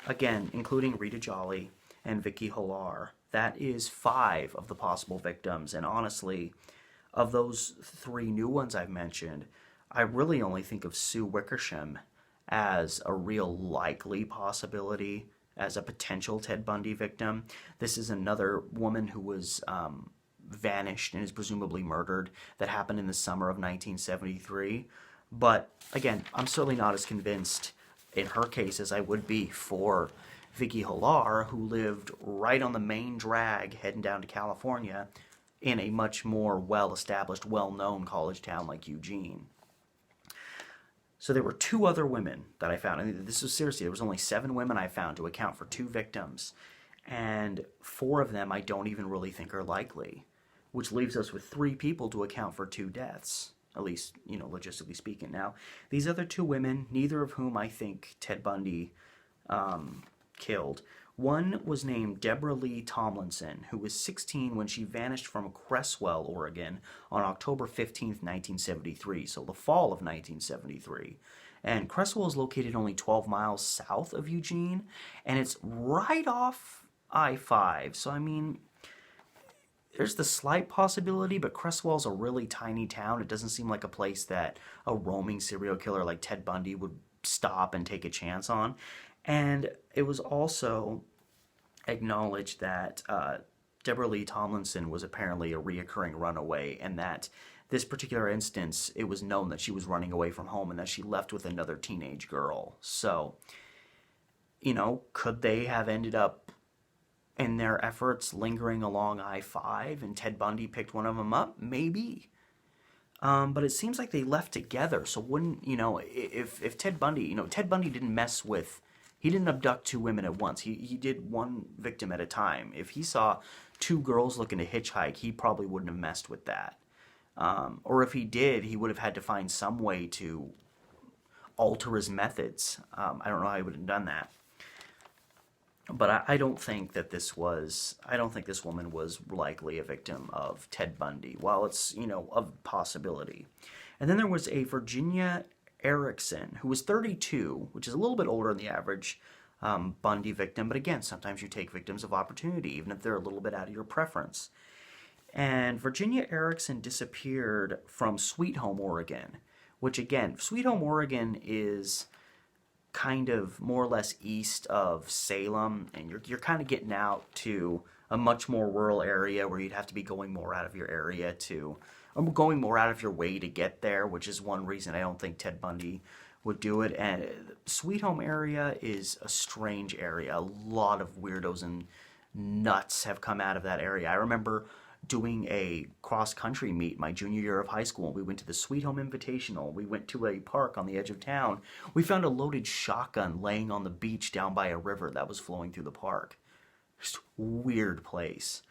A: again, including Rita Jolly and Vicki Hollar, that is 5 of the possible victims. And honestly, of those 3 new ones I've mentioned, I really only think of Sue Wickersham as a real likely possibility, as a potential Ted Bundy victim. This is another woman who was vanished and is presumably murdered. That happened in the summer of 1973. But again, I'm certainly not as convinced in her case as I would be for Vicki Hollar, who lived right on the main drag heading down to California in a much more well-established, well-known college town like Eugene. So there were 2 other women that I found. And this was seriously, there was only 7 women I found to account for 2 victims. And 4 of them I don't even really think are likely, which leaves us with 3 people to account for 2 deaths, at least, logistically speaking. Now, these other 2 women, neither of whom I think Ted Bundy killed. One was named Deborah Lee Tomlinson, who was 16 when she vanished from Cresswell, Oregon on October 15th, 1973, so the fall of 1973. And Cresswell is located only 12 miles south of Eugene, and it's right off I-5. So, I mean, there's the slight possibility, but Cresswell's a really tiny town. It doesn't seem like a place that a roaming serial killer like Ted Bundy would stop and take a chance on. And it was also acknowledged that Deborah Lee Tomlinson was apparently a reoccurring runaway, and that this particular instance, it was known that she was running away from home and that she left with another teenage girl. So, could they have ended up in their efforts lingering along I-5 and Ted Bundy picked one of them up? Maybe. But it seems like they left together. So wouldn't, if Ted Bundy, Ted Bundy didn't he didn't abduct two women at once. He did one victim at a time. If he saw two girls looking to hitchhike, he probably wouldn't have messed with that. Or if he did, he would have had to find some way to alter his methods. I don't know how he would have done that. But I don't think that this woman was likely a victim of Ted Bundy. While it's, a possibility. And then there was a Virginia Erickson, who was 32, which is a little bit older than the average Bundy victim. But again, sometimes you take victims of opportunity, even if they're a little bit out of your preference. And Virginia Erickson disappeared from Sweet Home, Oregon, which again, Sweet Home, Oregon is kind of more or less east of Salem, and you're kind of getting out to a much more rural area where you'd have to be going more out of your going more out of your way to get there, which is one reason I don't think Ted Bundy would do it. And Sweet Home area is a strange area. A lot of weirdos and nuts have come out of that area. I remember doing a cross-country meet my junior year of high school. We went to the Sweet Home Invitational. We went to a park on the edge of town. We found a loaded shotgun laying on the beach down by a river that was flowing through the park. Just a weird place.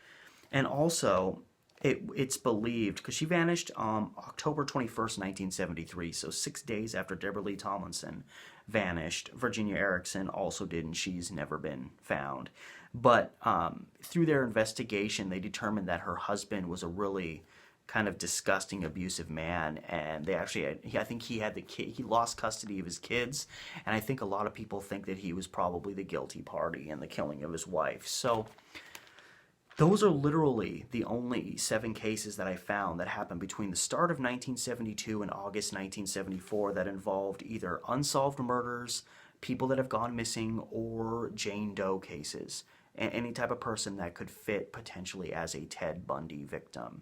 A: And also, it's believed, because she vanished on October 21st, 1973, so 6 days after Deborah Lee Tomlinson vanished, Virginia Erickson also did, and she's never been found. But through their investigation, they determined that her husband was a really kind of disgusting, abusive man, and they actually I think he had he lost custody of his kids, and I think a lot of people think that he was probably the guilty party in the killing of his wife. So those are literally the only 7 cases that I found that happened between the start of 1972 and August 1974 that involved either unsolved murders, people that have gone missing, or Jane Doe cases. Any type of person that could fit potentially as a Ted Bundy victim.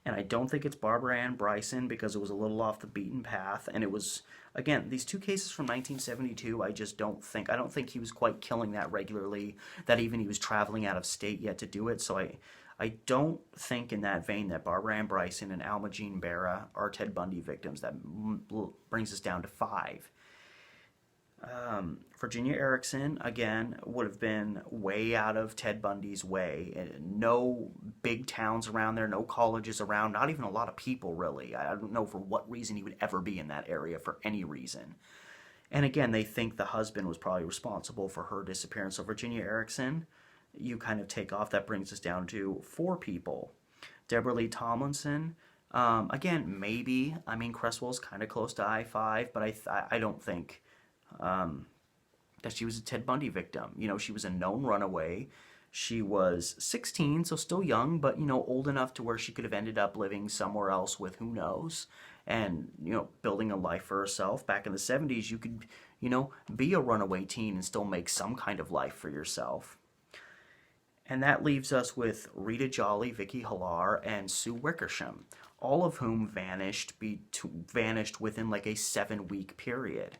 A: And I don't think it's Barbara Ann Bryson, because it was a little off the beaten path. And it was, again, these 2 cases from 1972, I don't think he was quite killing that regularly, that even he was traveling out of state yet to do it. So I don't think in that vein that Barbara Ann Bryson and Alma Jean Barra are Ted Bundy victims. That brings us down to 5. Virginia Erickson, again, would have been way out of Ted Bundy's way. No big towns around there, no colleges around, not even a lot of people, really. I don't know for what reason he would ever be in that area, for any reason. And again, they think the husband was probably responsible for her disappearance. So Virginia Erickson, you kind of take off. That brings us down to 4 people. Deborah Lee Tomlinson, again, maybe. I mean, Cresswell's kind of close to I-5, but I don't think that she was a Ted Bundy victim. She was a known runaway. She was 16, so still young, but, old enough to where she could have ended up living somewhere else with who knows, and, building a life for herself. Back in the 70s, you could, be a runaway teen and still make some kind of life for yourself. And that leaves us with Rita Jolly, Vicki Hollar, and Sue Wickersham, all of whom vanished within like a 7-week period.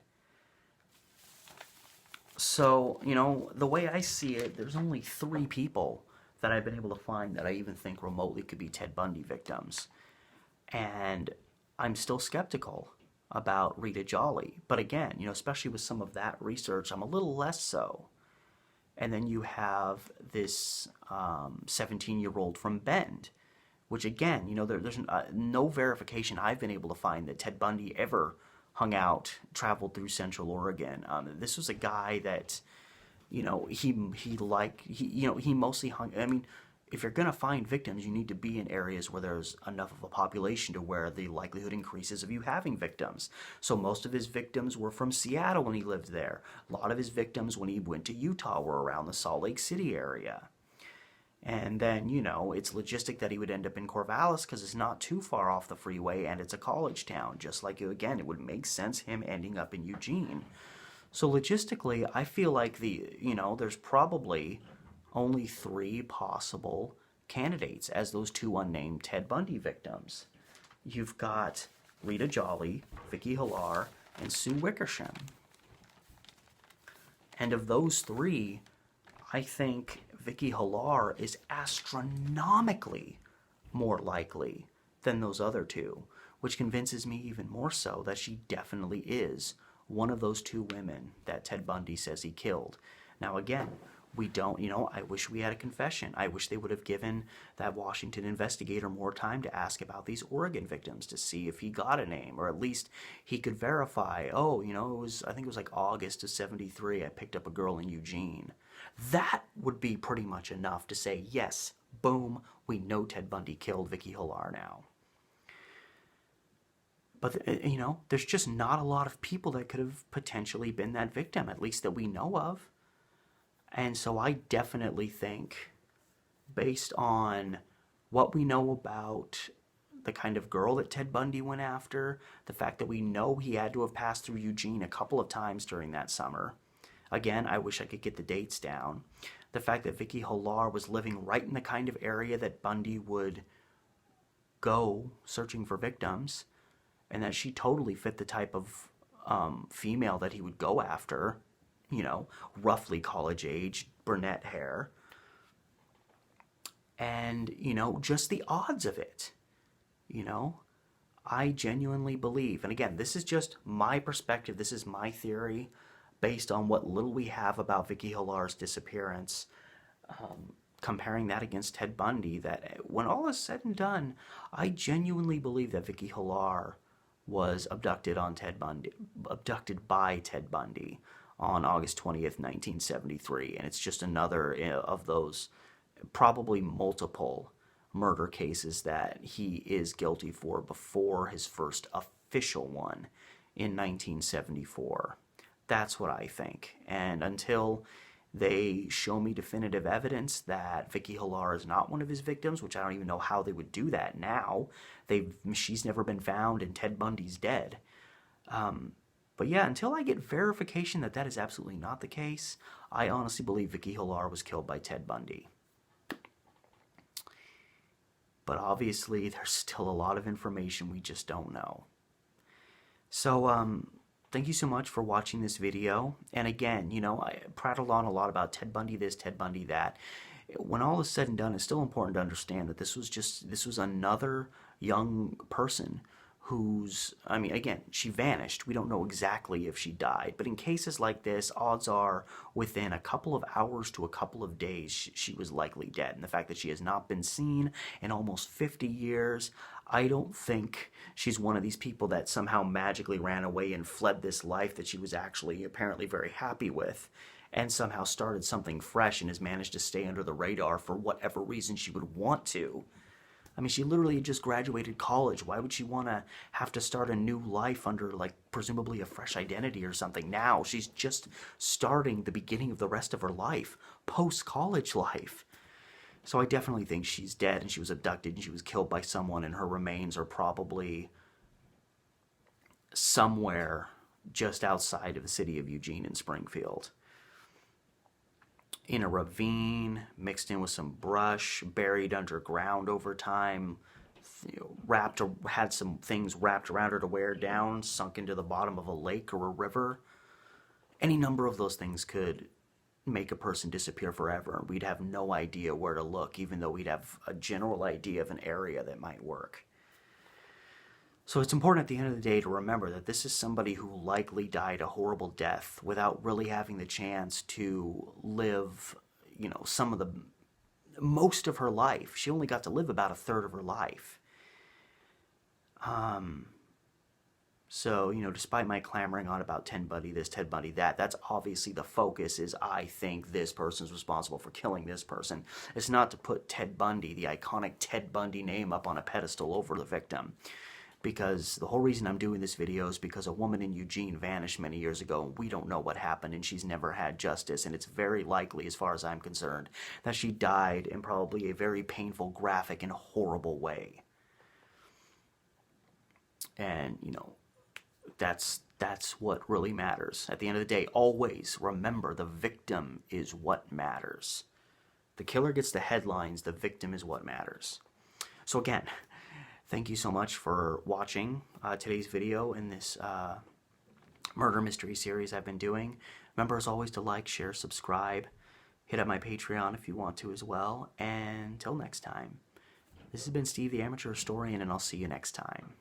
A: So, the way I see it, there's only 3 people that I've been able to find that I even think remotely could be Ted Bundy victims. And I'm still skeptical about Rita Jolly. But again, especially with some of that research, I'm a little less so. And then you have this 17-year-old from Bend, which again, there's no verification I've been able to find that Ted Bundy ever hung out, traveled through Central Oregon. This was a guy that, he mostly hung. I mean, if you're going to find victims, you need to be in areas where there's enough of a population to where the likelihood increases of you having victims. So most of his victims were from Seattle when he lived there. A lot of his victims when he went to Utah were around the Salt Lake City area. And then, you know, it's logistic that he would end up in Corvallis because it's not too far off the freeway and it's a college town. Just like, again, it would make sense him ending up in Eugene. So logistically, I feel like there's probably only 3 possible candidates as those 2 unnamed Ted Bundy victims. You've got Rita Jolly, Vicki Hollar, and Sue Wickersham. And of those 3, I think Vicki Hollar is astronomically more likely than those other 2, which convinces me even more so that she definitely is one of those 2 women that Ted Bundy says he killed. Now again, we don't, I wish we had a confession. I wish they would have given that Washington investigator more time to ask about these Oregon victims to see if he got a name, or at least he could verify, I think it was like August of '73, I picked up a girl in Eugene. That would be pretty much enough to say, yes, boom, we know Ted Bundy killed Vicki Hollar now. But, there's just not a lot of people that could have potentially been that victim, at least that we know of. And so I definitely think, based on what we know about the kind of girl that Ted Bundy went after, the fact that we know he had to have passed through Eugene a couple of times during that summer. Again, I wish I could get the dates down. The fact that Vicki Hollar was living right in the kind of area that Bundy would go searching for victims, and that she totally fit the type of female that he would go after. Roughly college age, brunette hair. And, just the odds of it. I genuinely believe, and again, this is just my perspective, this is my theory, based on what little we have about Vicki Hollar's disappearance, comparing that against Ted Bundy, that when all is said and done, I genuinely believe that Vicki Hollar was abducted by Ted Bundy on August 20th, 1973, and it's just another of those probably multiple murder cases that he is guilty for before his first official one in 1974. That's what I think. And until they show me definitive evidence that Vicki Hollar is not one of his victims, which I don't even know how they would do that now. She's never been found and Ted Bundy's dead. But yeah, until I get verification that that is absolutely not the case, I honestly believe Vicki Hollar was killed by Ted Bundy. But obviously, there's still a lot of information we just don't know. So, thank you so much for watching this video. And again, I prattled on a lot about Ted Bundy this, Ted Bundy that. When all is said and done, it's still important to understand that this was another young person again, she vanished. We don't know exactly if she died, but in cases like this, odds are within a couple of hours to a couple of days, she was likely dead. And the fact that she has not been seen in almost 50 years, I don't think she's one of these people that somehow magically ran away and fled this life that she was actually apparently very happy with, and somehow started something fresh and has managed to stay under the radar for whatever reason she would want to. I mean, she literally just graduated college. Why would she want to have to start a new life under, presumably a fresh identity or something now? She's just starting the beginning of the rest of her life, post-college life. So I definitely think she's dead and she was abducted and she was killed by someone, and her remains are probably somewhere just outside of the city of Eugene and Springfield. In a ravine, mixed in with some brush, buried underground over time, had some things wrapped around her to wear down, sunk into the bottom of a lake or a river. Any number of those things could make a person disappear forever, and we'd have no idea where to look, even though we'd have a general idea of an area that might work. So it's important at the end of the day to remember that this is somebody who likely died a horrible death without really having the chance to live, most of her life. She only got to live about a third of her life. So, you know, despite my clamoring on about Ted Bundy this, Ted Bundy that, that's obviously the focus is I think this person's responsible for killing this person. It's not to put Ted Bundy, the iconic Ted Bundy name, up on a pedestal over the victim. Because the whole reason I'm doing this video is because a woman in Eugene vanished many years ago, and we don't know what happened, and she's never had justice, and it's very likely, as far as I'm concerned, that she died in probably a very painful, graphic, and horrible way. And, you know, that's what really matters. At the end of the day, always remember the victim is what matters. The killer gets the headlines, the victim is what matters. So again, thank you so much for watching today's video in this murder mystery series I've been doing. Remember, as always, to like, share, subscribe. Hit up my Patreon if you want to as well. And until next time, this has been Steve the Amateur Historian, and I'll see you next time.